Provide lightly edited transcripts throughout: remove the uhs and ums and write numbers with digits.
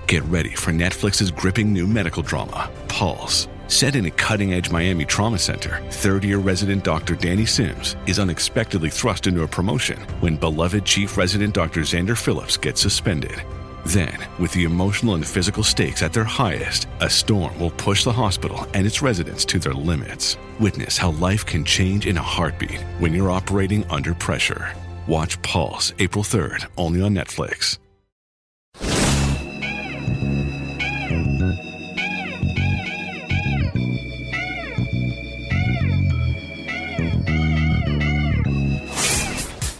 Get ready for Netflix's gripping new medical drama, Pulse. Set in a cutting-edge Miami trauma center, third-year resident Dr. Danny Sims is unexpectedly thrust into a promotion when beloved chief resident Dr. Xander Phillips gets suspended. Then, with the emotional and physical stakes at their highest, a storm will push the hospital and its residents to their limits. Witness how life can change in a heartbeat when you're operating under pressure. Watch Pulse April 3rd, only on Netflix.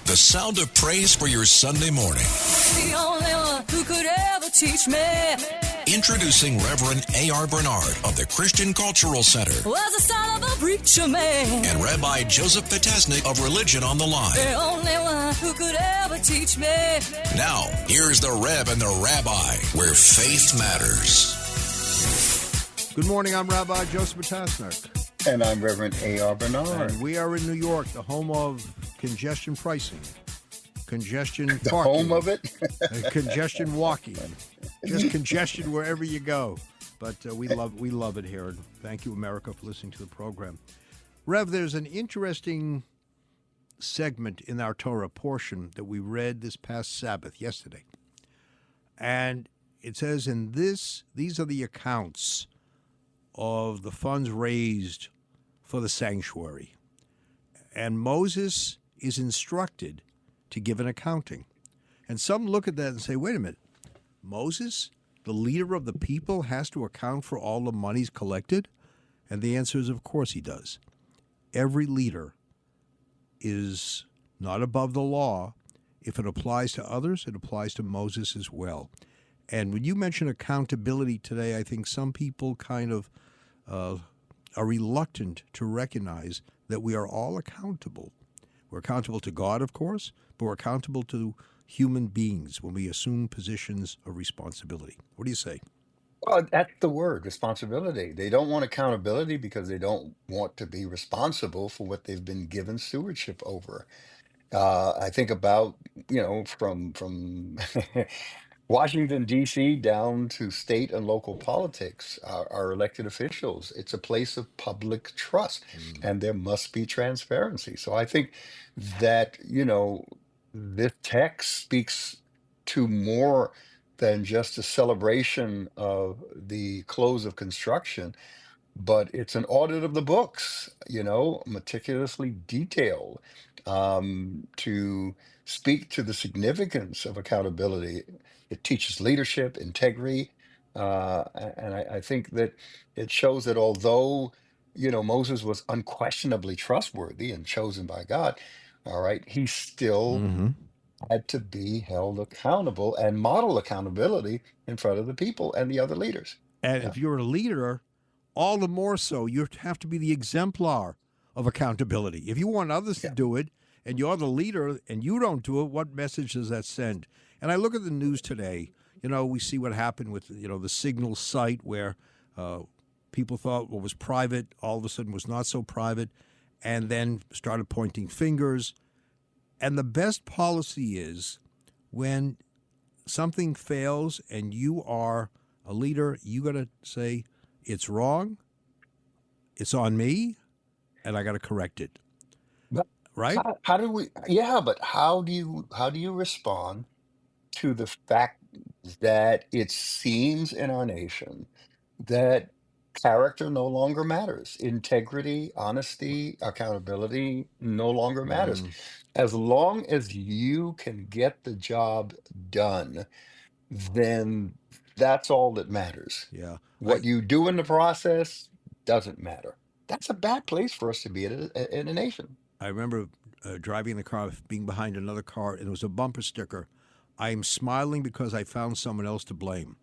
The sound of praise for your Sunday morning. The only one who could ever teach me. Introducing Reverend A.R. Bernard of the Christian Cultural Center. Was the son of a preacher man. And Rabbi Joseph Potasnik of Religion on the Line. The only one who could ever teach me. Now, here's the Rev and the Rabbi, where faith matters. Good morning, I'm Rabbi Joseph Potasnik. And I'm Reverend A.R. Bernard. And we are in New York, the home of congestion pricing, congestion the parking, home of it, congestion walking, just congestion wherever you go. But we love it here. And thank you, America, for listening to the program. Rev, there's an interesting segment in our Torah portion that we read this past Sabbath, yesterday. And it says, these are the accounts of the funds raised for the sanctuary. And Moses is instructed to give an accounting. And some look at that and say, wait a minute, Moses, the leader of the people, has to account for all the monies collected? And the answer is, of course he does. Every leader is not above the law. If it applies to others, it applies to Moses as well. And when you mention accountability today, I think some people kind of are reluctant to recognize that we are all accountable. We're accountable to God, of course, but we're accountable to human beings when we assume positions of responsibility. What do you say? well, that's the word, responsibility. They don't want accountability because they don't want to be responsible for what they've been given stewardship over. I think about, from Washington, D.C., down to state and local politics, our elected officials. It's a place of public trust, and there must be transparency. So I think that, this text speaks to more than just a celebration of the close of construction, but it's an audit of the books, meticulously detailed, to speak to the significance of accountability. It teaches leadership, integrity, and I think that it shows that although, Moses was unquestionably trustworthy and chosen by God, all right, he still Mm-hmm. had to be held accountable and model accountability in front of the people and the other leaders. And Yeah. if you're a leader, all the more so, you have to be the exemplar of accountability. If you want others to Yeah. do it, and you're the leader, and you don't do it, what message does that send? And I look at the news today. We see what happened with, the Signal site where people thought what was private all of a sudden was not so private, and then started pointing fingers. And the best policy is when something fails and you are a leader, you got to say, it's wrong, it's on me, and I got to correct it. But Right? how do we, yeah, but how do you respond to the fact that it seems in our nation that character no longer matters? Integrity, honesty, accountability no longer matters. Mm, As long as you can get the job done, then that's all that matters. yeah. What you do in the process doesn't matter. That's a bad place for us to be in a nation. I remember driving in the car, being behind another car, and it was a bumper sticker. I am smiling because I found someone else to blame.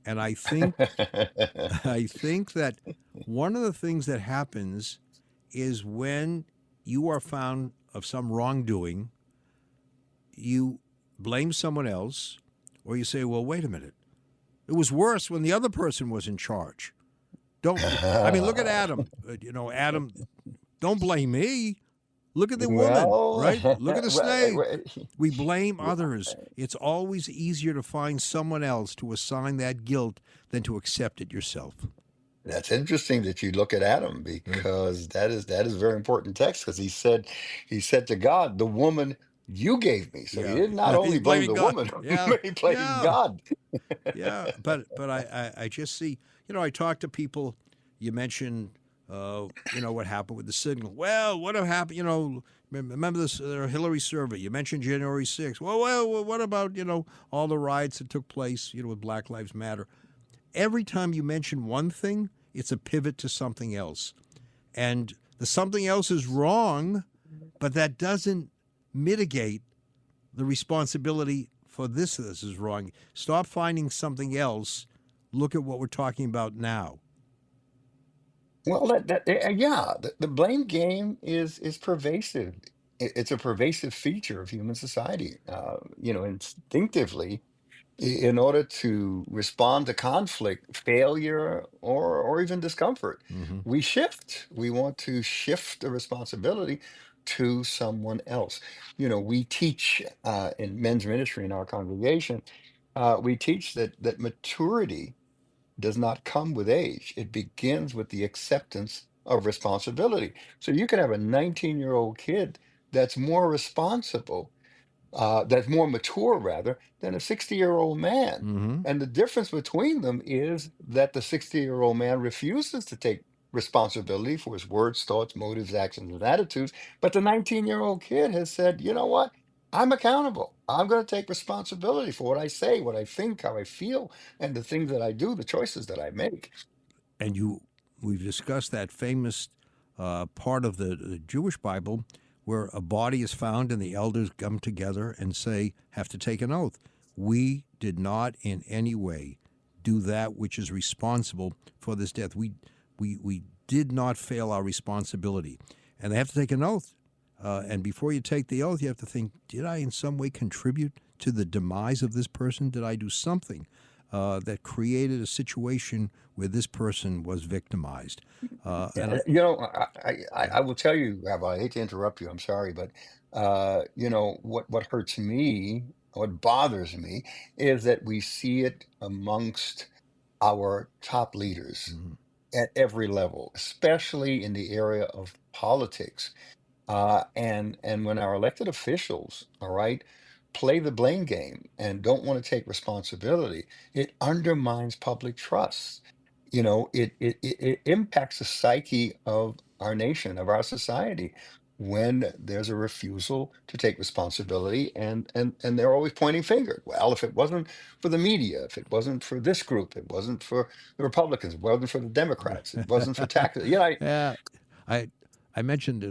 And I think that one of the things that happens is when you are found of some wrongdoing, you blame someone else, or you say, well, wait a minute. It was worse when the other person was in charge. Look at Adam. Adam, don't blame me. Look at the woman, Well, right? Look at the slave. well, We blame yeah, others. It's always easier to find someone else to assign that guilt than to accept it yourself. that's interesting that you look at Adam, Yeah, because that is a very important text, because he said to God, the woman you gave me. So he yeah. did not He's only blame blaming the God. woman, Yeah, he blamed yeah. God. Yeah, but I just see, I talk to people. You mentioned, what happened with the signal. Well, what happened? Remember this Hillary survey? You mentioned January 6th. Well, what about all the riots that took place? With Black Lives Matter. Every time you mention one thing, it's a pivot to something else, and the something else is wrong, but that doesn't mitigate the responsibility for this is wrong. Stop finding something else. Look at what we're talking about now. Well, yeah, the blame game is pervasive. It's a pervasive feature of human society. Instinctively, in order to respond to conflict, failure, or even discomfort, Mm-hmm. we shift. We want to shift the responsibility to someone else. We teach in men's ministry in our congregation. We teach that maturity does not come with age. It begins with the acceptance of responsibility. So you can have a 19-year-old kid that's more responsible, that's more mature rather than a 60-year-old man. Mm-hmm. And the difference between them is that the 60-year-old man refuses to take responsibility for his words, thoughts, motives, actions, and attitudes. But the 19-year-old kid has said, you know what? I'm accountable. I'm going to take responsibility for what I say, what I think, how I feel, and the things that I do, the choices that I make. And we've discussed that famous part of the Jewish Bible where a body is found and the elders come together and have to take an oath. We did not in any way do that which is responsible for this death. We did not fail our responsibility. And they have to take an oath. And before you take the oath, you have to think, did I in some way contribute to the demise of this person? Did I do something that created a situation where this person was victimized? Yeah, I will tell you, Rabbi, I hate to interrupt you, I'm sorry, but what hurts me, what bothers me, is that we see it amongst our top leaders Mhm. at every level, especially in the area of politics. And when our elected officials, all right, play the blame game and don't want to take responsibility, it undermines public trust. It impacts the psyche of our nation, of our society, when there's a refusal to take responsibility, and they're always pointing fingers. Well, if it wasn't for the media, if it wasn't for this group, it wasn't for the Republicans, it wasn't for the Democrats, it wasn't for taxes. Yeah, I I mentioned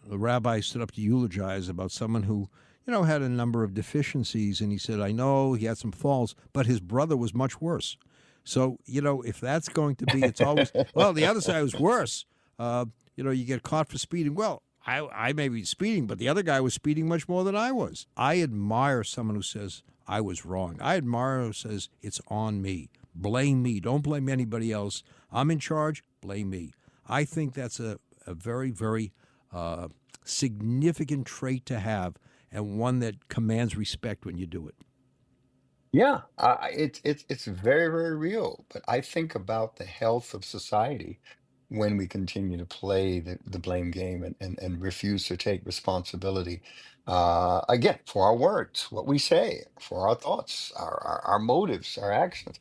the rabbi stood up to eulogize about someone who, had a number of deficiencies, and he said, I know he had some faults, but his brother was much worse. So, if that's going to be, it's always, well, the other side was worse. You get caught for speeding. Well, I may be speeding, but the other guy was speeding much more than I was. I admire someone who says, I was wrong. I admire who says, it's on me. Blame me. Don't blame anybody else. I'm in charge. Blame me. I think that's a very, very significant trait to have, and one that commands respect when you do it. Yeah, it's very, very real. But I think about the health of society when we continue to play the blame game, and refuse to take responsibility, again, for our words, what we say, for our thoughts, our motives, our actions,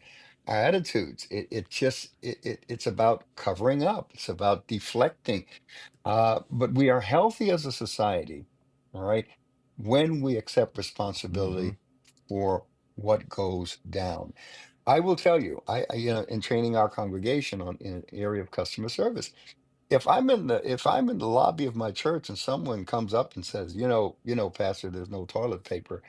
our attitudes. It's about covering up. It's about deflecting. But we are healthy as a society, all right, when we accept Mm-hmm. responsibility for what goes down. I will tell you, in training our congregation in an area of customer service, if I'm in the lobby of my church and someone comes up and says, Pastor, there's no toilet paper,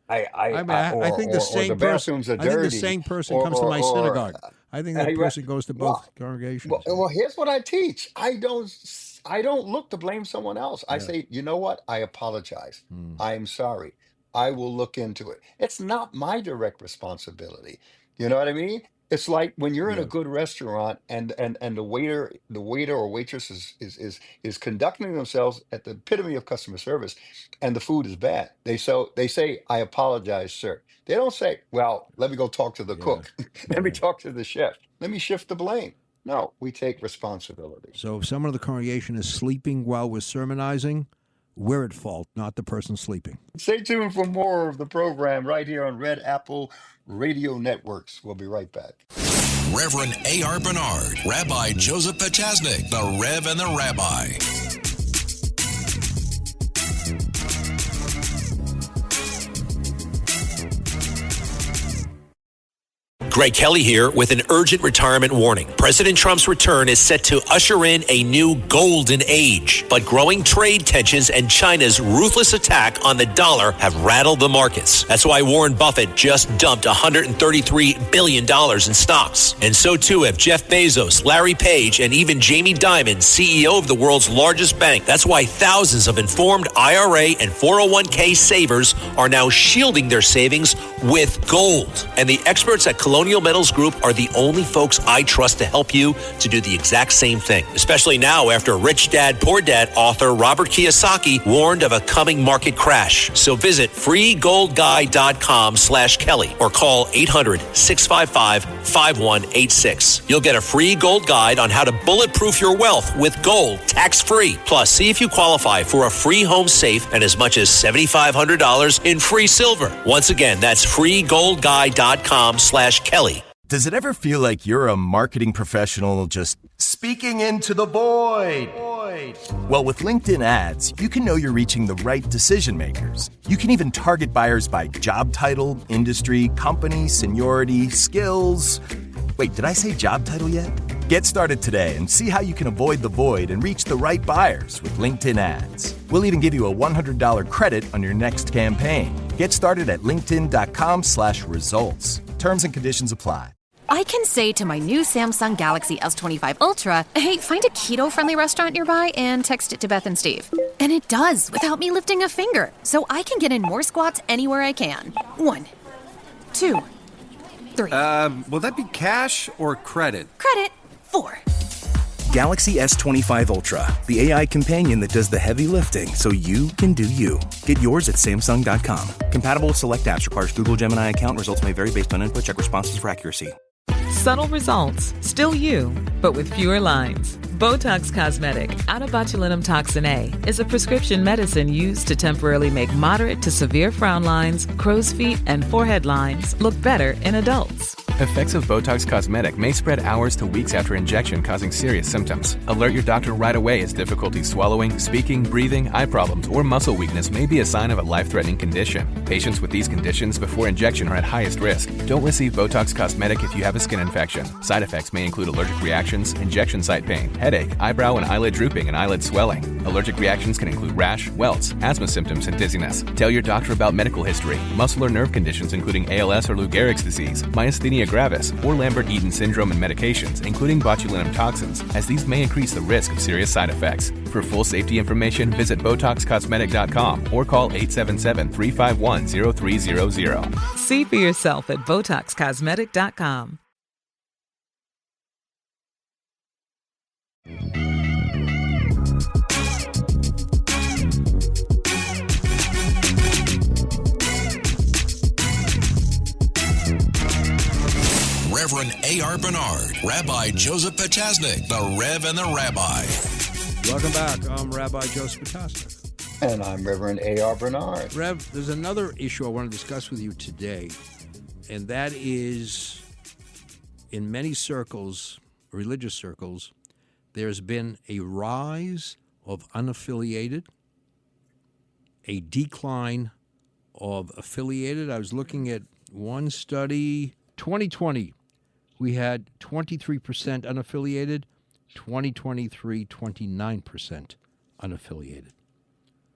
I, I mean, I I or think the or the same person. bathrooms are I think the dirty, same person or comes to or my or synagogue. I think that right. person goes to Well, both congregations. well, here's what I teach. I don't look to blame someone else. I Yeah. say, you know what? I apologize. Mm. I am sorry. I will look into it. It's not my direct responsibility. You know what I mean? It's like when you're in a Yeah. good restaurant and the waiter or waitress is conducting themselves at the epitome of customer service, and the food is bad. They say, "I apologize, sir." They don't say, "Well, let me go talk to the Yeah. cook. Let me Yeah. talk to the chef. Let me shift the blame." No, we take responsibility. So if someone in the congregation is sleeping while we're sermonizing, we're at fault, not the person sleeping. Stay tuned for more of the program right here on Red Apple Radio Networks. We'll be right back. Reverend A.R. Bernard, Rabbi Joseph Potasnik, the Rev and the Rabbi. Greg Kelly here with an urgent retirement warning. President Trump's return is set to usher in a new golden age, but growing trade tensions and China's ruthless attack on the dollar have rattled the markets. That's why Warren Buffett just dumped $133 billion in stocks. And so too have Jeff Bezos, Larry Page, and even Jamie Dimon, CEO of the world's largest bank. That's why thousands of informed IRA and 401k savers are now shielding their savings with gold. And the experts at Colonial Metals Group are the only folks I trust to help you to do the exact same thing, especially now after Rich Dad Poor Dad author Robert Kiyosaki warned of a coming market crash. So visit freegoldguide.com/Kelly or call 800-655-5186. You'll get a free gold guide on how to bulletproof your wealth with gold tax-free. Plus, see if you qualify for a free home safe and as much as $7,500 in free silver. Once again, that's freegoldguide.com/Kelly. Does it ever feel like you're a marketing professional just speaking into the void? Well, with LinkedIn ads, you can know you're reaching the right decision makers. You can even target buyers by job title, industry, company, seniority, skills. Wait, did I say job title yet? Get started today and see how you can avoid the void and reach the right buyers with LinkedIn ads. We'll even give you a $100 credit on your next campaign. Get started at linkedin.com/results. Terms and conditions apply. I can say to my new Samsung Galaxy S25 Ultra, hey, find a keto-friendly restaurant nearby and text it to Beth and Steve. And it does without me lifting a finger. So I can get in more squats anywhere I can. 1, 2, 3. Will that be cash or credit? Credit. 4. Galaxy S25 Ultra, the AI companion that does the heavy lifting so you can do you. Get yours at Samsung.com. Compatible with select apps. Requires Google Gemini account. Results may vary based on input. Check responses for accuracy. Subtle results, still you, but with fewer lines. Botox Cosmetic, out of botulinum toxin A, is a prescription medicine used to temporarily make moderate to severe frown lines, crow's feet, and forehead lines look better in adults. Effects of Botox Cosmetic may spread hours to weeks after injection, causing serious symptoms. Alert your doctor right away as difficulty swallowing, speaking, breathing, eye problems, or muscle weakness may be a sign of a life-threatening condition. Patients with these conditions before injection are at highest risk. Don't receive Botox Cosmetic if you have a skin infection. Side effects may include allergic reactions, injection site pain, headache, eyebrow and eyelid drooping, and eyelid swelling. Allergic reactions can include rash, welts, asthma symptoms, and dizziness. Tell your doctor about medical history, muscle or nerve conditions including ALS or Lou Gehrig's disease, myasthenia gravis, or Lambert-Eaton syndrome, and medications, including botulinum toxins, as these may increase the risk of serious side effects. For full safety information, visit BotoxCosmetic.com or call 877-351-0300. See for yourself at BotoxCosmetic.com. Reverend A.R. Bernard, Rabbi Joseph Potasnik, the Rev and the Rabbi. Welcome back. I'm Rabbi Joseph Potasnik. And I'm Reverend A.R. Bernard. Rev, there's another issue I want to discuss with you today, and that is in many circles, religious circles, there's been a rise of unaffiliated, a decline of affiliated. I was looking at one study, 2020, we had 23% unaffiliated, 2023, 29% unaffiliated.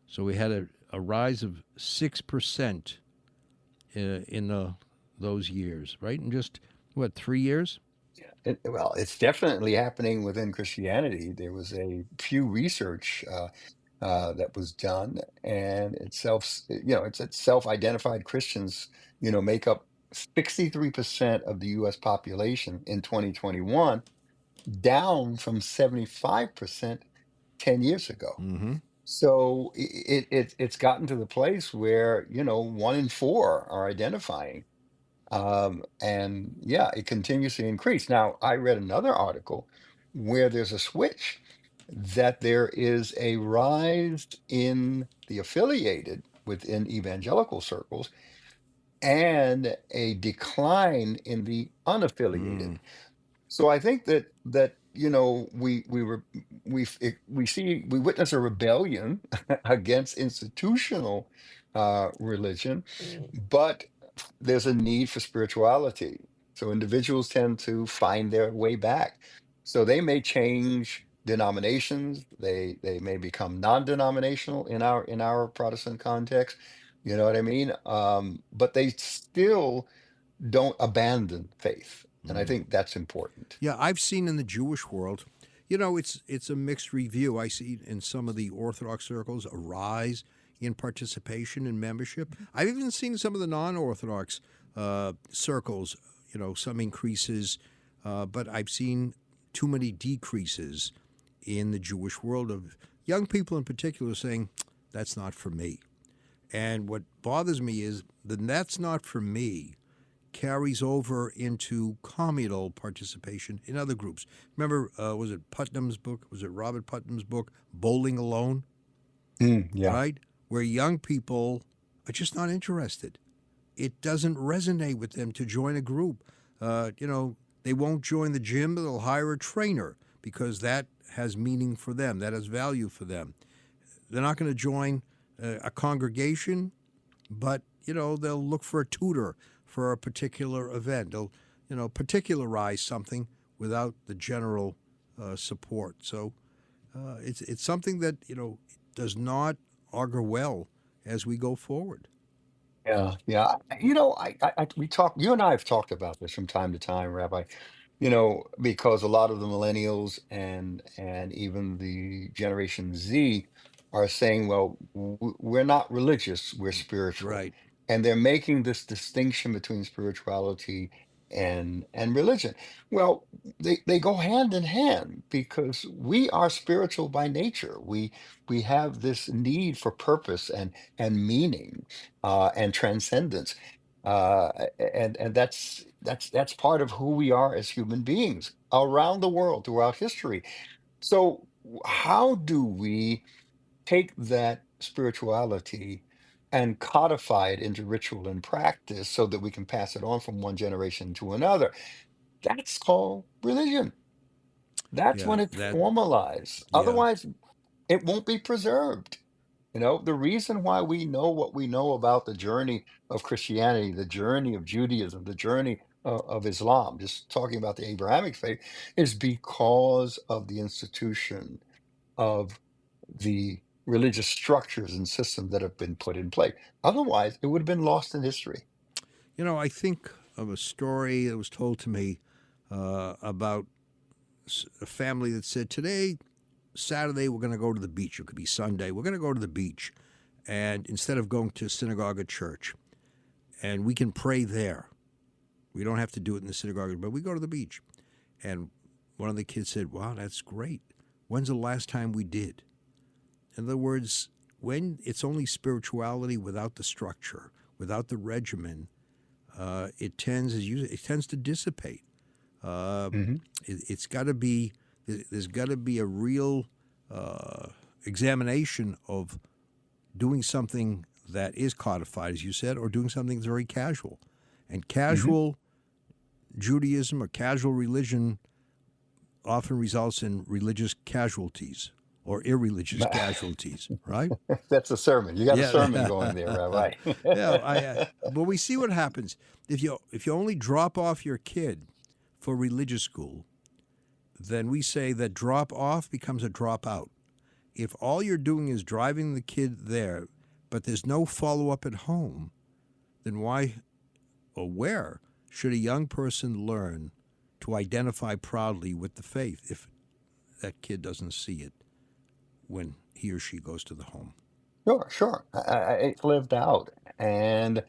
So we had a rise of 6% in those years, right? In just, 3 years? Well, it's definitely happening within Christianity. There was a Pew Research that was done, and it's self-identified Christians, make up 63% of the US population in 2021, down from 75% 10 years ago. Mm-hmm. So it's gotten to the place where, 1 in 4 are identifying. And yeah, it continues to increase. Now, I read another article where there's a switch, that there is a rise in the affiliated within evangelical circles and a decline in the unaffiliated. Mm. So I think that we witness a rebellion against institutional religion, but there's a need for spirituality. So individuals tend to find their way back. So they may change denominations. They may become non-denominational in our Protestant context. You know what I mean? But they still don't abandon faith. And I think that's important. Yeah, I've seen in the Jewish world, it's a mixed review. I see in some of the Orthodox circles a rise in participation and membership. I've even seen some of the non-Orthodox circles, some increases, but I've seen too many decreases in the Jewish world of young people in particular saying, that's not for me. And what bothers me is the that's not for me carries over into communal participation in other groups. Remember, was it Putnam's book? Was it Robert Putnam's book, Bowling Alone? Yeah. Right? Where young people are just not interested. It doesn't resonate with them to join a group. They won't join the gym, but they'll hire a trainer because that has meaning for them. That has value for them. They're not going to join a congregation, but, they'll look for a tutor for a particular event. They'll, particularize something without the general support. So it's something that, does not augur well as we go forward. Yeah, yeah. You and I have talked about this from time to time, Rabbi. Because a lot of the millennials and even the Generation Z are saying, well, we're not religious, we're spiritual. Right. And they're making this distinction between spirituality and religion. Well, they go hand in hand because we are spiritual by nature. We have this need for purpose and meaning and transcendence. And that's part of who we are as human beings around the world throughout history. So how do we take that spirituality and codify it into ritual and practice so that we can pass it on from one generation to another? That's called religion. That's Yeah, when it's that, formalized. yeah. Otherwise, it won't be preserved. The reason why we know what we know about the journey of Christianity, the journey of Judaism, the journey of Islam, just talking about the Abrahamic faith, is because of the institution of the religious structures and systems that have been put in place. Otherwise, it would have been lost in history. I think of a story that was told to me about a family that said, today, Saturday, we're going to go to the beach. It could be Sunday. We're going to go to the beach. And instead of going to synagogue or church, and we can pray there. We don't have to do it in the synagogue, but we go to the beach. And one of the kids said, wow, that's great. When's the last time we did? In other words, when it's only spirituality without the structure, without the regimen, it tends to dissipate. It's got to be, there's got to be a real examination of doing something that is codified, as you said, or doing something that's very casual. And casual Judaism or casual religion often results in religious casualties or irreligious casualties, right? That's a sermon. You got a sermon going there, Rabbi. But we see what happens if you only drop off your kid for religious school. Then we say that drop off becomes a drop out. If all you're doing is driving the kid there, but there's no follow up at home, then why or where should a young person learn to identify proudly with the faith if that kid doesn't see it when he or she goes to the home? Sure. It's lived out. And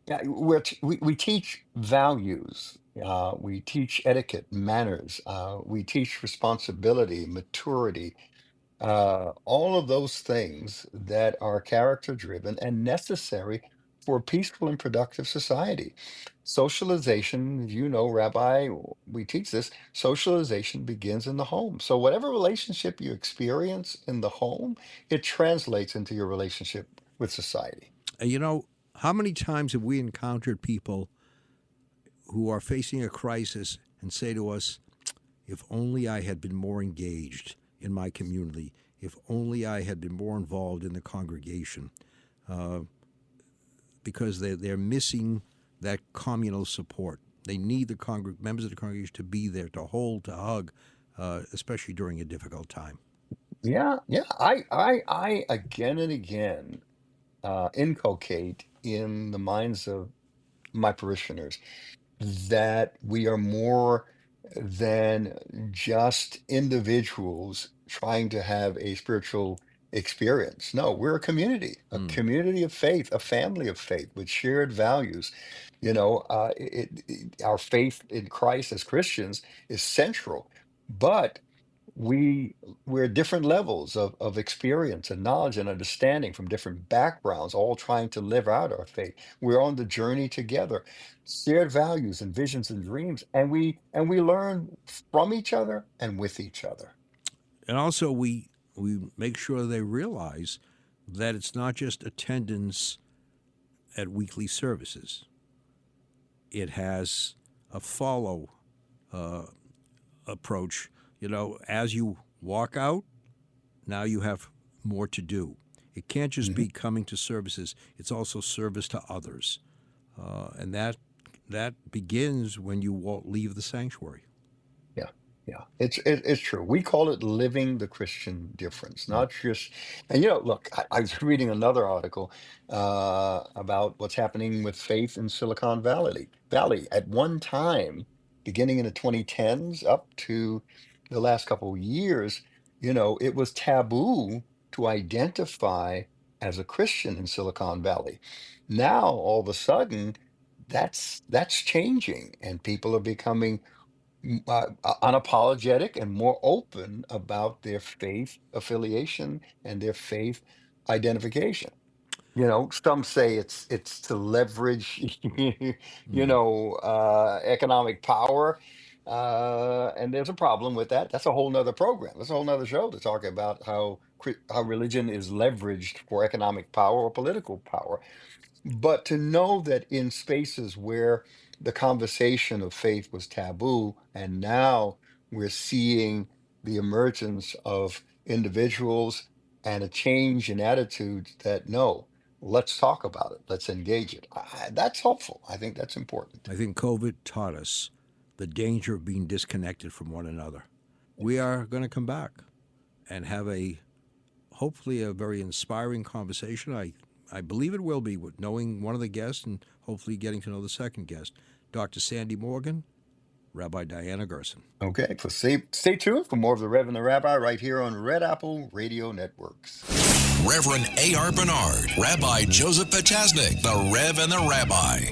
Yeah, we teach values. We teach etiquette, manners. We teach responsibility, maturity, all of those things that are character driven and necessary for a peaceful and productive society. Socialization, you know, Rabbi, we teach this, socialization begins in the home. So, whatever relationship you experience in the home, it translates into your relationship with society. You know, how many times have we encountered people who are facing a crisis and say to us, if only I had been more engaged in my community, if only I had been more involved in the congregation, because they're missing that communal support. They need the members of the congregation to be there, to hold, to hug, especially during a difficult time. Yeah, yeah. I again and again inculcate in the minds of my parishioners that we are more than just individuals trying to have a spiritual experience. No, we're a community of faith, a family of faith with shared values. You know, our faith in Christ as Christians is central, but we we're different levels of experience and knowledge and understanding from different backgrounds, all trying to live out our faith. We're on the journey together, shared values and visions and dreams, and we learn from each other and with each other. And also, we make sure they realize that it's not just attendance at weekly services. It has a follow approach. You know, as you walk out, now you have more to do. It can't just be coming to services. It's also service to others. And that begins when you leave the sanctuary. Yeah, yeah, it's true. We call it living the Christian difference, not just. And look, I was reading another article about what's happening with faith in Silicon Valley. At one time, beginning in the 2010s up to the last couple of years, it was taboo to identify as a Christian in Silicon Valley. Now, all of a sudden, that's changing, and people are becoming unapologetic and more open about their faith affiliation and their faith identification. Some say it's to leverage, economic power, and there's a problem with that. That's a whole nother program. That's a whole nother show to talk about how religion is leveraged for economic power or political power. But to know that in spaces where the conversation of faith was taboo, and now we're seeing the emergence of individuals and a change in attitudes that no, let's talk about it, let's engage it. That's hopeful. I think that's important. I think COVID taught us the danger of being disconnected from one another. We are going to come back and have hopefully a very inspiring conversation. I believe it will be, with knowing one of the guests and hopefully getting to know the second guest, Dr. Sandy Morgan, Rabbi Diana Gerson. Okay, so stay tuned for more of the Rev and the Rabbi right here on Red Apple Radio Networks. Reverend A.R. Bernard, Rabbi Joseph Potasnik, the Rev and the Rabbi.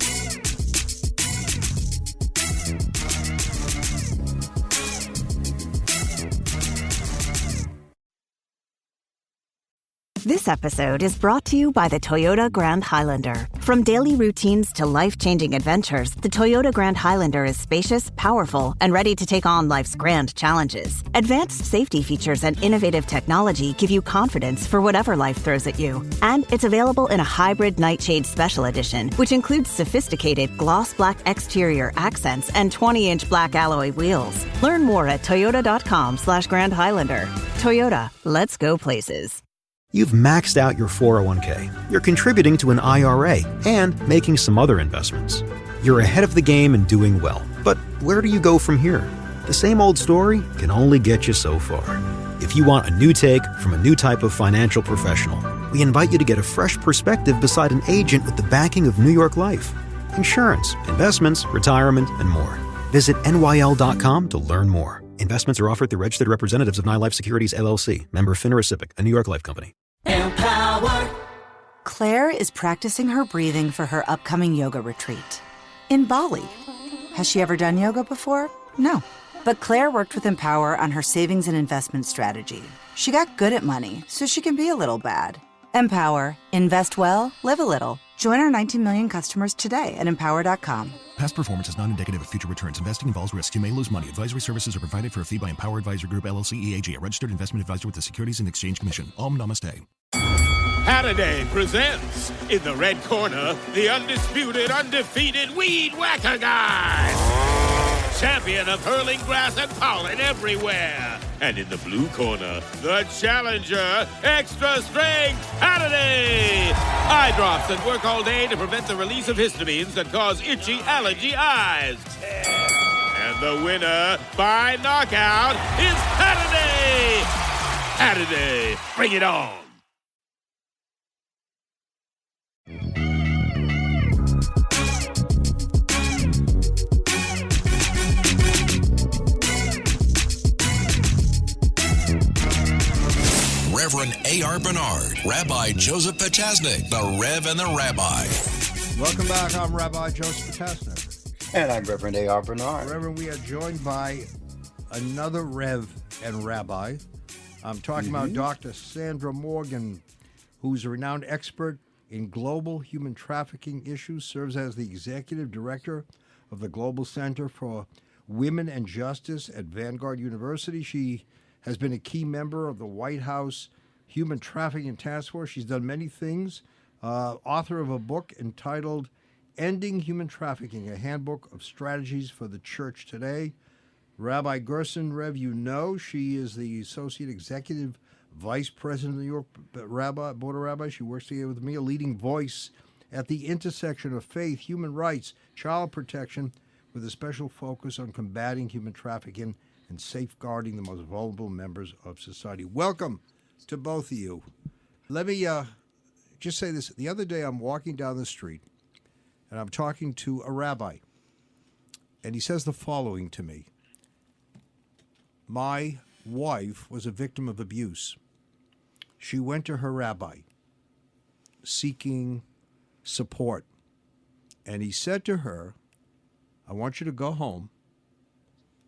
This episode is brought to you by the Toyota Grand Highlander. From daily routines to life-changing adventures, the Toyota Grand Highlander is spacious, powerful, and ready to take on life's grand challenges. Advanced safety features and innovative technology give you confidence for whatever life throws at you. And it's available in a hybrid Nightshade Special Edition, which includes sophisticated gloss black exterior accents and 20-inch black alloy wheels. Learn more at toyota.com/Grand Highlander. Toyota, let's go places. You've maxed out your 401k, you're contributing to an IRA, and making some other investments. You're ahead of the game and doing well. But where do you go from here? The same old story can only get you so far. If you want a new take from a new type of financial professional, we invite you to get a fresh perspective beside an agent with the backing of New York Life. Insurance, investments, retirement, and more. Visit NYL.com to learn more. Investments are offered through registered representatives of NYLife Securities, LLC. Member FINRA SIPC, a New York Life company. Empower. Claire is practicing her breathing for her upcoming yoga retreat in Bali. Has she ever done yoga before? No. But Claire worked with Empower on her savings and investment strategy. She got good at money, so she can be a little bad. Empower. Invest well, live a little. Join our 19 million customers today at empower.com. Past performance is not indicative of future returns. Investing involves risks. You may lose money. Advisory services are provided for a fee by Empower Advisor Group, LLC, EAG, a registered investment advisor with the Securities and Exchange Commission. Om Namaste. Halliday presents, in the red corner, the undisputed, undefeated Weed Whacker Guy. Champion of hurling grass and pollen everywhere. And in the blue corner, the challenger, extra strength Halliday. Eye drops that work all day to prevent the release of histamines that cause itchy allergy eyes. And the winner by knockout is Halliday. Halliday, bring it on. Reverend A.R. Bernard, Rabbi Joseph Potasnik, the Rev and the Rabbi. Welcome back. I'm Rabbi Joseph Potasnik. And I'm Reverend A.R. Bernard. Reverend, we are joined by another Rev and Rabbi. I'm talking about Dr. Sandra Morgan, who's a renowned expert in global human trafficking issues, serves as the executive director of the Global Center for Women and Justice at Vanguard University. She has been a key member of the White House Human Trafficking Task Force. She's done many things. Author of a book entitled Ending Human Trafficking, a Handbook of Strategies for the Church Today. Rabbi Gerson, Rev, you know, she is the Associate Executive Vice President of the New York Board of Rabbis. She works together with me, a leading voice at the intersection of faith, human rights, child protection, with a special focus on combating human trafficking and safeguarding the most vulnerable members of society. Welcome to both of you. Let me just say this. The other day, I'm walking down the street, and I'm talking to a rabbi, and he says the following to me. My wife was a victim of abuse. She went to her rabbi seeking support, and he said to her, I want you to go home,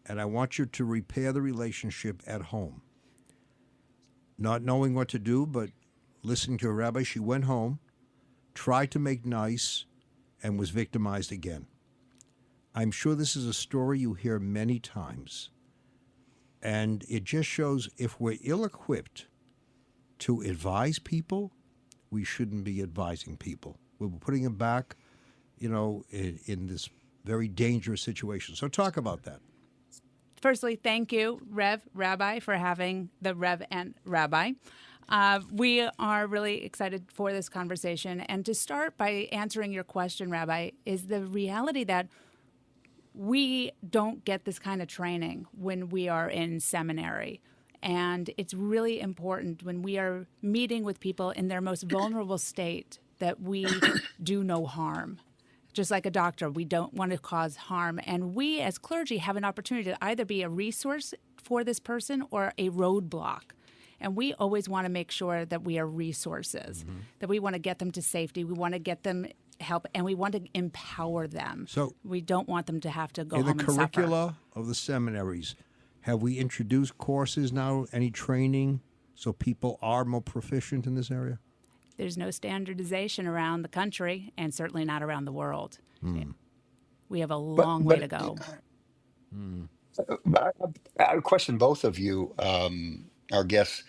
and I want you to repair the relationship at home. Not knowing what to do, but listening to a rabbi, she went home, tried to make nice, and was victimized again. I'm sure this is a story you hear many times. And it just shows if we're ill-equipped to advise people, we shouldn't be advising people. We're putting them back, in this very dangerous situation. So talk about that. Firstly, thank you, Rev Rabbi, for having the Rev and Rabbi. We are really excited for this conversation. And to start by answering your question, Rabbi, is the reality that we don't get this kind of training when we are in seminary. And it's really important when we are meeting with people in their most vulnerable state that we do no harm. Just like a doctor, we don't want to cause harm. And we as clergy have an opportunity to either be a resource for this person or a roadblock. And we always want to make sure that we are resources, that we want to get them to safety, we want to get them help, and we want to empower them. So we don't want them to have to go home and suffer. In the curricula of the seminaries, have we introduced courses now, any training, so people are more proficient in this area? There's no standardization around the country, and certainly not around the world. We have a long way to go. I question both of you, our guests,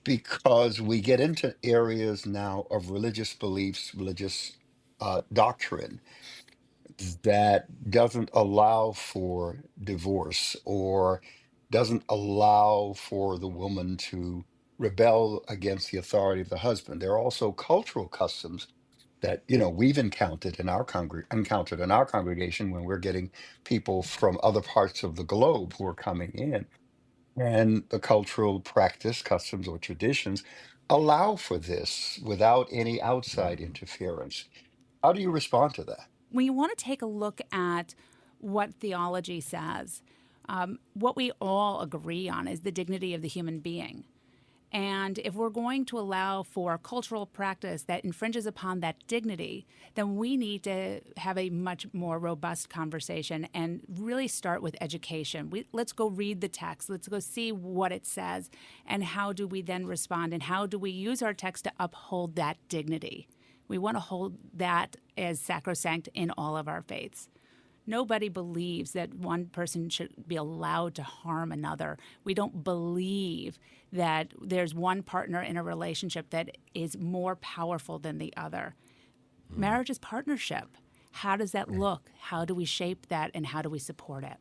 because we get into areas now of religious beliefs, religious doctrine that doesn't allow for divorce or doesn't allow for the woman to rebel against the authority of the husband. There are also cultural customs that we've encountered in our congregation when we're getting people from other parts of the globe who are coming in, and the cultural practice, customs, or traditions allow for this without any outside interference. How do you respond to that? When you want to take a look at what theology says, what we all agree on is the dignity of the human being. And if we're going to allow for cultural practice that infringes upon that dignity, then we need to have a much more robust conversation and really start with education. Let's go read the text. Let's go see what it says. And how do we then respond? And how do we use our text to uphold that dignity? We want to hold that as sacrosanct in all of our faiths. Nobody believes that one person should be allowed to harm another. We don't believe that there's one partner in a relationship that is more powerful than the other. Marriage is partnership. How does that look? How do we shape that, and how do we support it?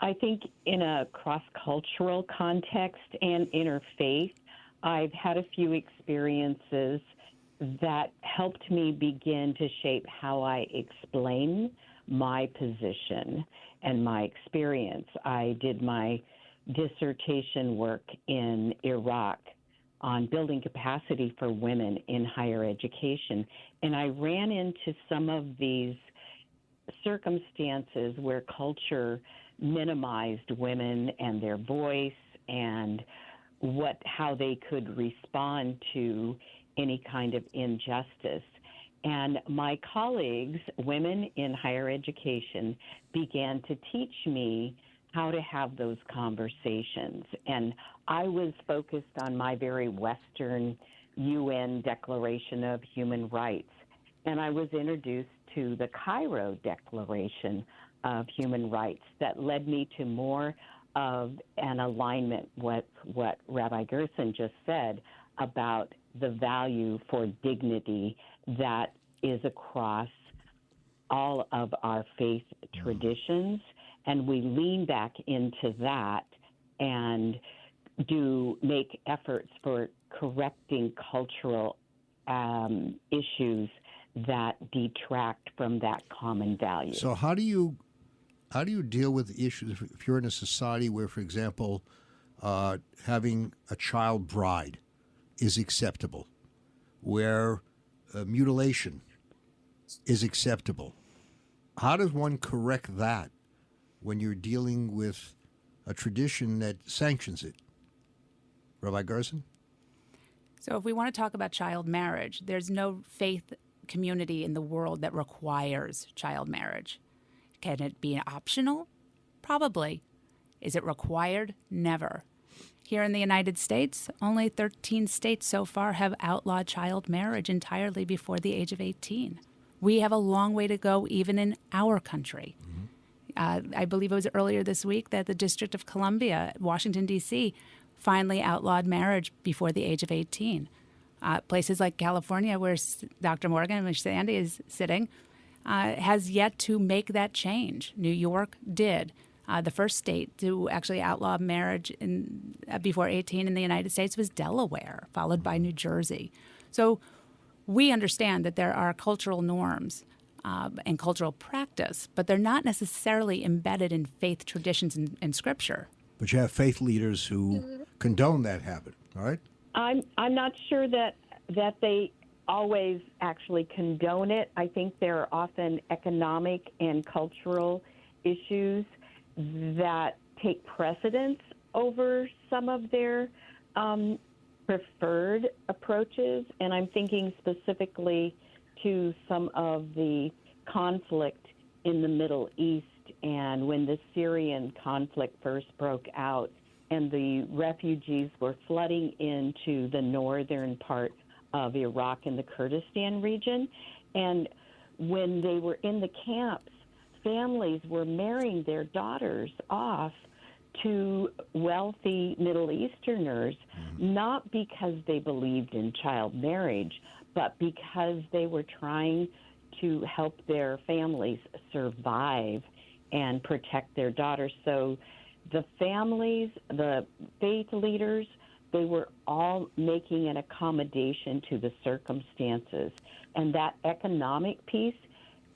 I think in a cross-cultural context and interfaith, I've had a few experiences that helped me begin to shape how I explain my position and my experience. I did my dissertation work in Iraq on building capacity for women in higher education, and I ran into some of these circumstances where culture minimized women and their voice and how they could respond to any kind of injustice. And my colleagues, women in higher education, began to teach me how to have those conversations. And I was focused on my very Western UN Declaration of Human Rights. And I was introduced to the Cairo Declaration of Human Rights that led me to more of an alignment with what Rabbi Gerson just said about the value for dignity that is across all of our faith traditions. And we lean back into that and make efforts for correcting cultural issues that detract from that common value. So how do you deal with issues if you're in a society where, for example, having a child bride is acceptable, where mutilation is acceptable? How does one correct that when you're dealing with a tradition that sanctions it? Rabbi Gerson? So if we want to talk about child marriage, there's no faith community in the world that requires child marriage. Can it be optional? Probably. Is it required? Never. Here in the United States, only 13 states so far have outlawed child marriage entirely before the age of 18. We have a long way to go even in our country. I believe it was earlier this week that the District of Columbia, Washington, D.C., finally outlawed marriage before the age of 18. Places like California, where Dr. Morgan and Sandy is sitting, has yet to make that change. New York did. The first state to actually outlaw marriage before 18 in the United States was Delaware, followed by New Jersey. So we understand that there are cultural norms and cultural practice, but they're not necessarily embedded in faith traditions and Scripture. But you have faith leaders who condone that habit, all right? I'm not sure that they always actually condone it. I think there are often economic and cultural issues that take precedence over some of their preferred approaches. And I'm thinking specifically to some of the conflict in the Middle East, and when the Syrian conflict first broke out and the refugees were flooding into the northern part of Iraq in the Kurdistan region. And when they were in the camps, families were marrying their daughters off to wealthy Middle Easterners, not because they believed in child marriage, but because they were trying to help their families survive and protect their daughters. So the families, the faith leaders, they were all making an accommodation to the circumstances. And that economic piece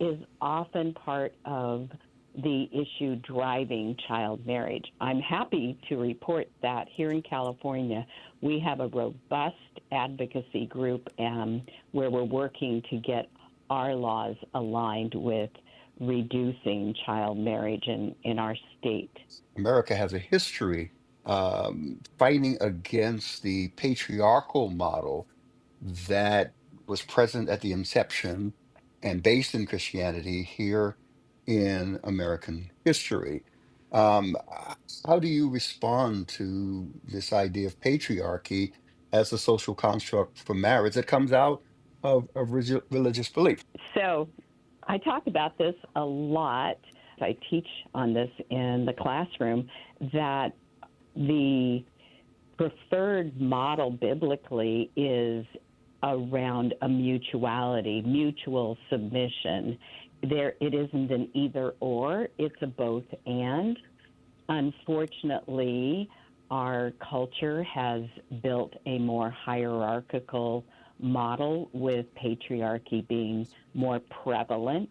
is often part of the issue driving child marriage. I'm happy to report that here in California, we have a robust advocacy group where we're working to get our laws aligned with reducing child marriage in our state. America has a history fighting against the patriarchal model that was present at the inception and based in Christianity here in American history. Um, how do you respond to this idea of patriarchy as a social construct for marriage that comes out of religious belief? So I talk about this a lot. I teach on this in the classroom, that the preferred model biblically is around a mutuality, mutual submission. It isn't an either or, it's a both and. Unfortunately, our culture has built a more hierarchical model with patriarchy being more prevalent.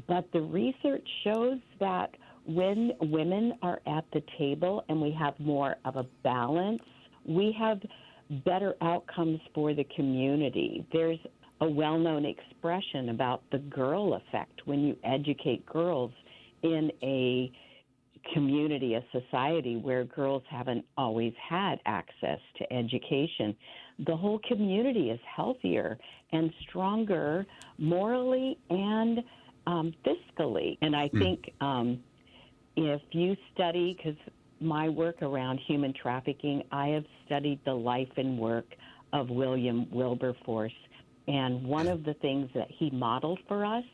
But the research shows that when women are at the table and we have more of a balance, we have better outcomes for the community. There's a well-known expression about the girl effect. When you educate girls in a community, a society where girls haven't always had access to education, the whole community is healthier and stronger morally and fiscally. And I think if you study, because my work around human trafficking, I have studied the life and work of William Wilberforce. And one of the things that he modeled for us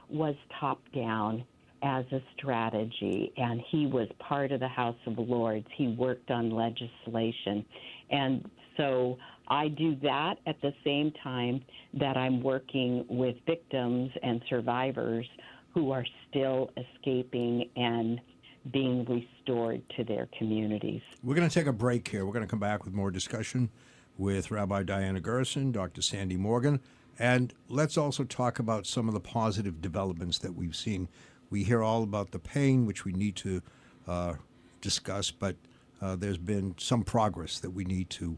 was top-down as a strategy. And he was part of the House of Lords. He worked on legislation. And so I do that at the same time that I'm working with victims and survivors who are still escaping and being restored to their communities. We're going to take a break here. We're going to come back with more discussion with Rabbi Diana Gerson, Dr. Sandy Morgan, and let's also talk about some of the positive developments that we've seen. We hear all about the pain, which we need to discuss, but there's been some progress that we need to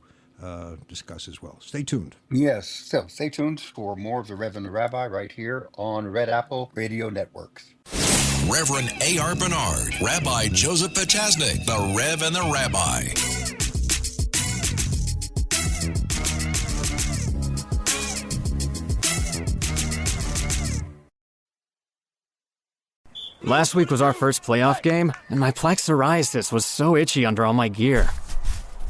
discuss as well. Stay tuned. Yes, so stay tuned for more of the Rev and the Rabbi right here on Red Apple Radio Networks. Reverend A.R. Bernard, Rabbi Joseph Potasnik, the Rev and the Rabbi. Last week was our first playoff game, and my plaque psoriasis was so itchy under all my gear.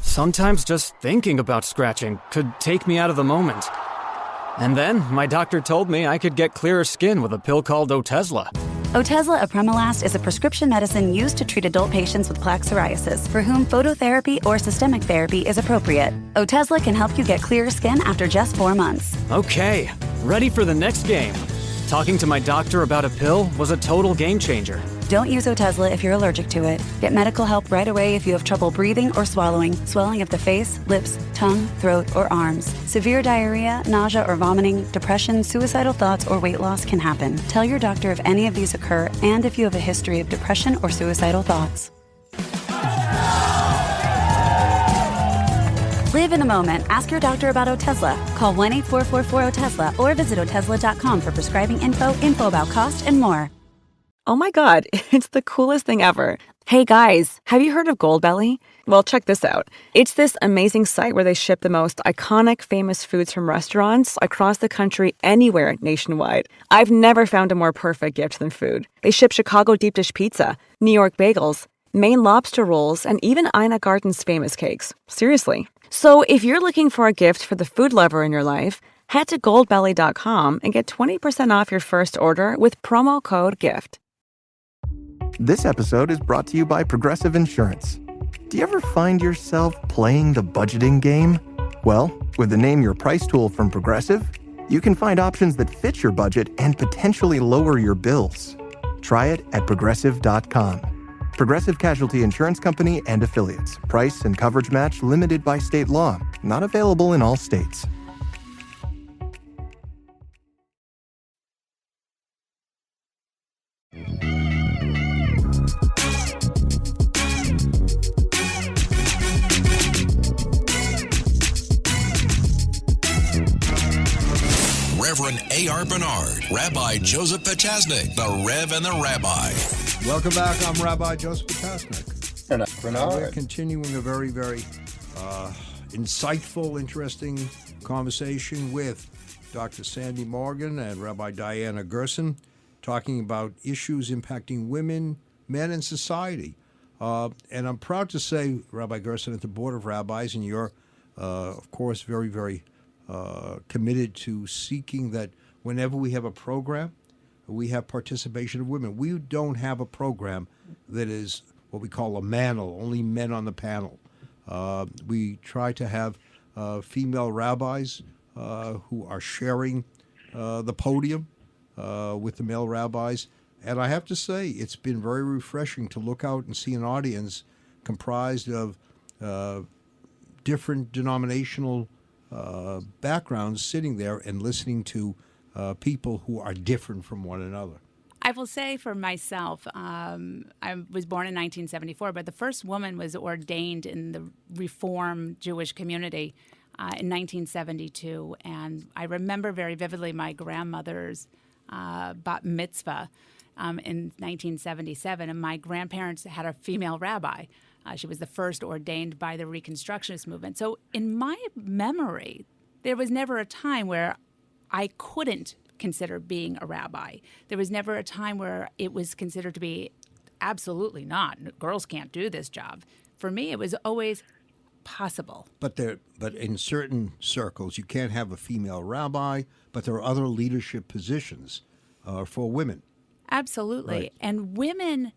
Sometimes just thinking about scratching could take me out of the moment. And then my doctor told me I could get clearer skin with a pill called Otezla. Otezla apremilast is a prescription medicine used to treat adult patients with plaque psoriasis for whom phototherapy or systemic therapy is appropriate. Otezla can help you get clearer skin after just 4 months. Okay, ready for the next game. Talking to my doctor about a pill was a total game changer. Don't use Otezla if you're allergic to it. Get medical help right away if you have trouble breathing or swallowing, swelling of the face, lips, tongue, throat, or arms. Severe diarrhea, nausea or vomiting, depression, suicidal thoughts, or weight loss can happen. Tell your doctor if any of these occur and if you have a history of depression or suicidal thoughts. Live in the moment. Ask your doctor about Otezla. Call 1-844-4-OTEZLA or visit Otezla.com for prescribing info about cost, and more. Oh my God, it's the coolest thing ever. Hey guys, have you heard of Goldbelly? Well, check this out. It's this amazing site where they ship the most iconic, famous foods from restaurants across the country, anywhere nationwide. I've never found a more perfect gift than food. They ship Chicago deep dish pizza, New York bagels, Maine lobster rolls, and even Ina Garten's famous cakes. Seriously. So if you're looking for a gift for the food lover in your life, head to goldbelly.com and get 20% off your first order with promo code GIFT. This episode is brought to you by Progressive Insurance. Do you ever find yourself playing the budgeting game? Well, with the Name Your Price tool from Progressive, you can find options that fit your budget and potentially lower your bills. Try it at Progressive.com. Progressive Casualty Insurance Company and Affiliates. Price and coverage match limited by state law. Not available in all states. Reverend A.R. Bernard, Rabbi Joseph Potasnik, the Rev and the Rabbi. Welcome back. I'm Rabbi Joseph Potasnik. And Bernard. Continuing a very, very insightful, interesting conversation with Dr. Sandy Morgan and Rabbi Diana Gerson, talking about issues impacting women, men, and society. And I'm proud to say, Rabbi Gerson, at the Board of Rabbis, and you're, of course, very, very committed to seeking that whenever we have a program, we have participation of women. We don't have a program that is what we call a manel, only men on the panel. We try to have female rabbis who are sharing the podium with the male rabbis. And I have to say, it's been very refreshing to look out and see an audience comprised of different denominational backgrounds sitting there and listening to people who are different from one another. I will say for myself, I was born in 1974, but the first woman was ordained in the Reform Jewish community in 1972. And I remember very vividly my grandmother's bat mitzvah in 1977. And my grandparents had a female rabbi. She was the first ordained by the Reconstructionist movement. So in my memory, there was never a time where I couldn't consider being a rabbi. There was never a time where it was considered to be absolutely not. Girls can't do this job. For me, it was always possible. But in certain circles, you can't have a female rabbi, but there are other leadership positions for women. Absolutely. Right. And women,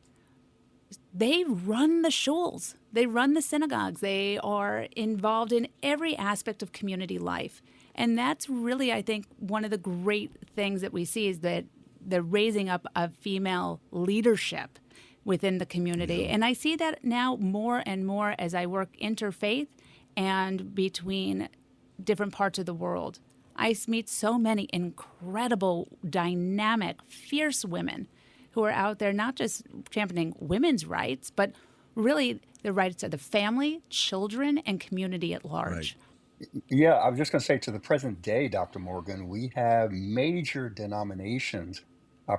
they run the shuls. They run the synagogues. They are involved in every aspect of community life. And that's really, I think, one of the great things that we see is that the raising up of female leadership within the community. Yeah. And I see that now more and more as I work interfaith and between different parts of the world. I meet so many incredible, dynamic, fierce women who are out there not just championing women's rights, but really the rights of the family, children, and community at large. Right. Yeah, I was just going to say to the present day, Dr. Morgan, we have major denominations,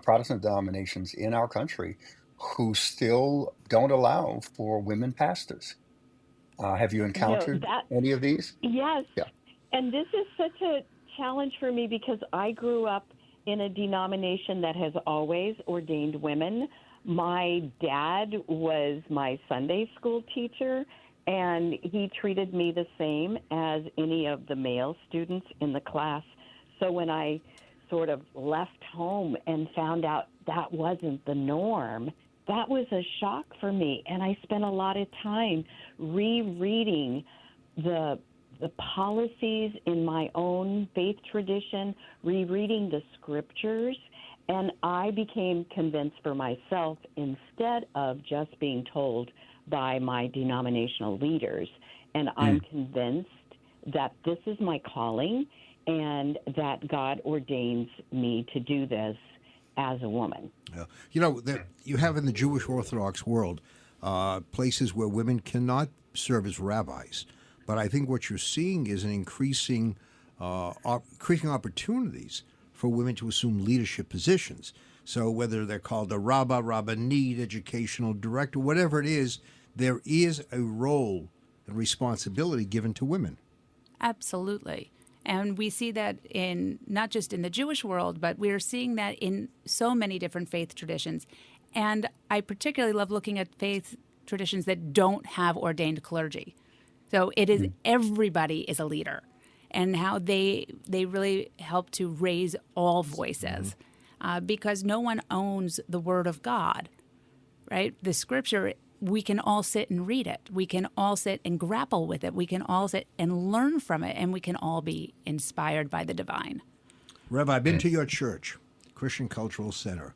Protestant denominations in our country who still don't allow for women pastors. Have you encountered any of these? Yes. Yeah. And this is such a challenge for me because I grew up in a denomination that has always ordained women. My dad was my Sunday school teacher, and he treated me the same as any of the male students in the class. So when I sort of left home and found out that wasn't the norm, that was a shock for me. And I spent a lot of time rereading the policies in my own faith tradition, rereading the scriptures, and I became convinced for myself instead of just being told by my denominational leaders. And I'm convinced that this is my calling and that God ordains me to do this as a woman. Yeah. You know, you have in the Jewish Orthodox world places where women cannot serve as rabbis. But I think what you're seeing is an increasing opportunities for women to assume leadership positions. So whether they're called a rabbah, rabbinite, educational director, whatever it is, there is a role and responsibility given to women. Absolutely. And we see that in not just in the Jewish world, but we're seeing that in so many different faith traditions. And I particularly love looking at faith traditions that don't have ordained clergy. So it is everybody is a leader, and how they really help to raise all voices, because no one owns the Word of God, right? The Scripture, we can all sit and read it. We can all sit and grapple with it. We can all sit and learn from it, and we can all be inspired by the divine. Rev, I've been to your church, Christian Cultural Center,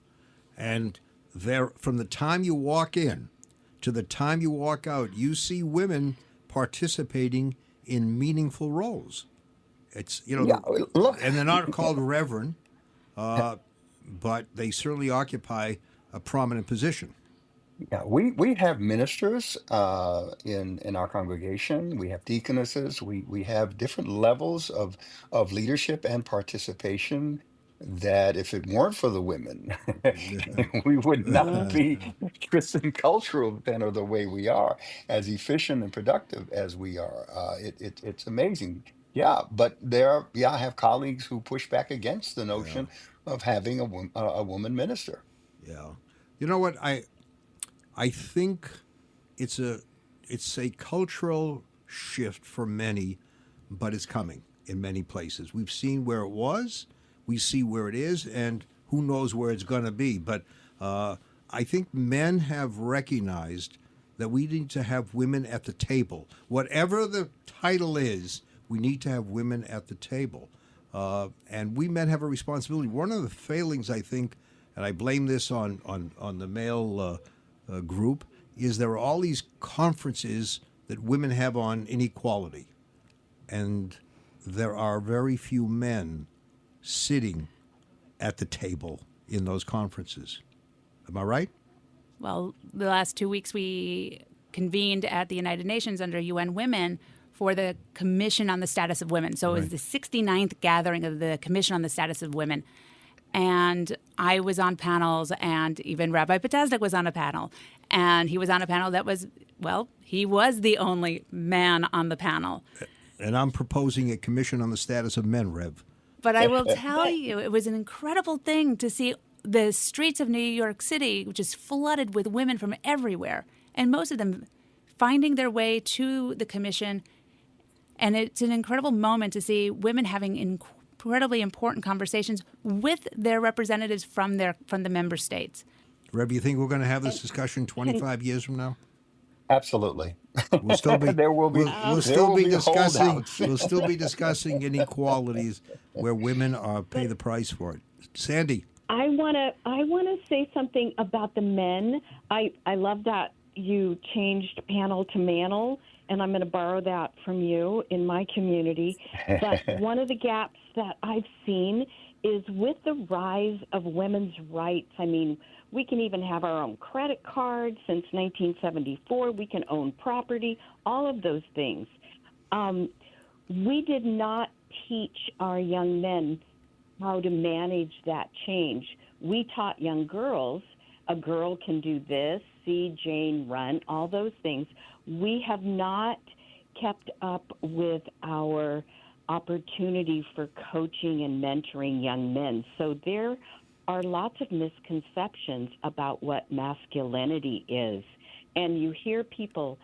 and there, from the time you walk in to the time you walk out, you see women participating in meaningful roles. It's, you know, look. And they're not called reverend, but they certainly occupy a prominent position. Yeah, we have ministers in our congregation. We have deaconesses. We have different levels of leadership and participation. that if it weren't for the women, we would not be christened cultural center the way we are, as efficient and productive as we are. It's amazing. Yeah, but I have colleagues who push back against the notion of having a woman minister. Yeah. You know what? I think it's a cultural shift for many, but it's coming in many places. We've seen where it was, we see where it is, and who knows where it's going to be. But I think men have recognized that we need to have women at the table. Whatever the title is, we need to have women at the table. And we men have a responsibility. One of the failings, I think, and I blame this on the male group, is there are all these conferences that women have on inequality. And there are very few men sitting at the table in those conferences. Am I right? Well, the last 2 weeks we convened at the United Nations under UN Women for the Commission on the Status of Women. So it was the 69th gathering of the Commission on the Status of Women. And I was on panels, and even Rabbi Potasnik was on a panel. And he was on a panel that was, well, he was the only man on the panel. And I'm proposing a commission on the status of men, Rev. But I will tell you, it was an incredible thing to see the streets of New York City, which is flooded with women from everywhere, and most of them finding their way to the commission. And it's an incredible moment to see women having incredibly important conversations with their representatives from the member states. Rev, you think we're going to have this discussion 25 years from now? Absolutely. We'll still be we'll still be discussing holdouts. we'll still be discussing inequalities where women pay the price for it. Sandy, I want to say something about the men. I love that you changed panel to mantle, and I'm going to borrow that from you in my community. But one of the gaps that I've seen is with the rise of women's rights. I mean, we can even have our own credit card since 1974. We can own property, all of those things. We did not teach our young men how to manage that change. We taught young girls, a girl can do this, see Jane run, all those things. We have not kept up with our opportunity for coaching and mentoring young men. So there are lots of misconceptions about what masculinity is. And you hear people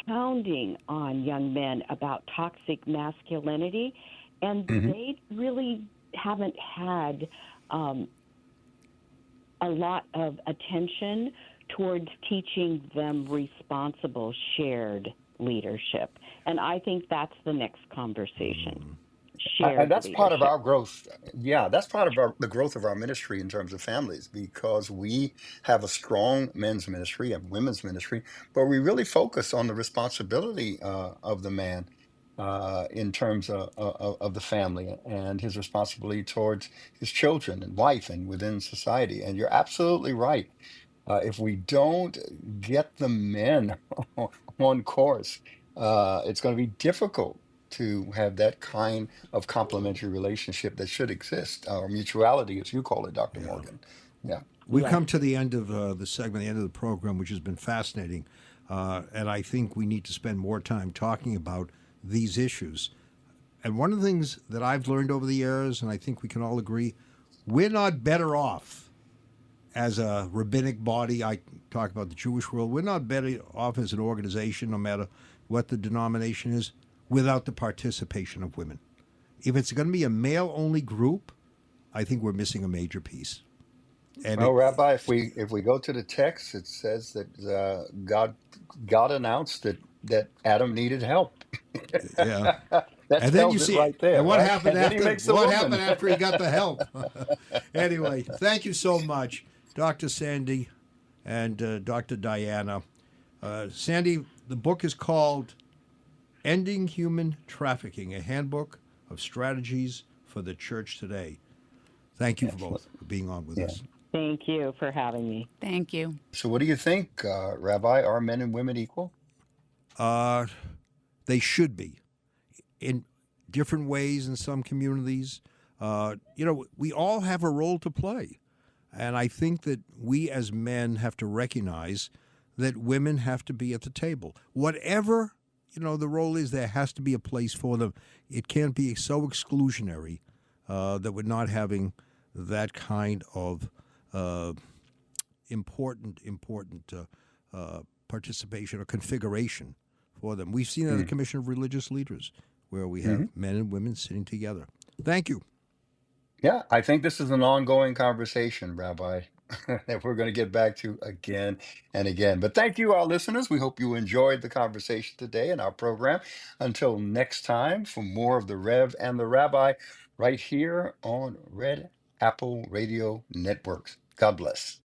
pounding on young men about toxic masculinity, and they really haven't had a lot of attention towards teaching them responsible, shared leadership. And I think that's the next conversation. And that's part of our growth. Yeah, that's part of the growth of our ministry in terms of families, because we have a strong men's ministry and women's ministry, but we really focus on the responsibility of the man in terms of the family and his responsibility towards his children and wife and within society. And you're absolutely right. If we don't get the men on course, it's going to be difficult to have that kind of complementary relationship that should exist, or mutuality, as you call it, Dr. Morgan. Yeah. We've come to the end of the segment, the end of the program, which has been fascinating. And I think we need to spend more time talking about these issues. And one of the things that I've learned over the years, and I think we can all agree, we're not better off as a rabbinic body. I talk about the Jewish world. We're not better off as an organization, no matter what the denomination is, without the participation of women. If it's going to be a male-only group, I think we're missing a major piece. And well, Rabbi, if we go to the text, it says that God announced that Adam needed help. Yeah. That and then tells you it see right there. And what right? happened and after? What happened after he got the help? Anyway, thank you so much, Dr. Sandy and Dr. Diana. Sandy, the book is called Ending Human Trafficking: A Handbook of Strategies for the Church Today. Thank you for both for being on with us. Thank you for having me. Thank you. So what do you think, Rabbi? Are men and women equal? They should be, in different ways in some communities. We all have a role to play. And I think that we as men have to recognize that women have to be at the table. Whatever, the role is, there has to be a place for them. It can't be so exclusionary that we're not having that kind of important participation or configuration for them. We've seen it at the Commission of Religious Leaders, where we have men and women sitting together. Thank you. Yeah, I think this is an ongoing conversation, Rabbi, that we're going to get back to again and again. But thank you, our listeners. We hope you enjoyed the conversation today in our program. Until next time, for more of the Rev and the Rabbi, right here on Red Apple Radio Networks. God bless.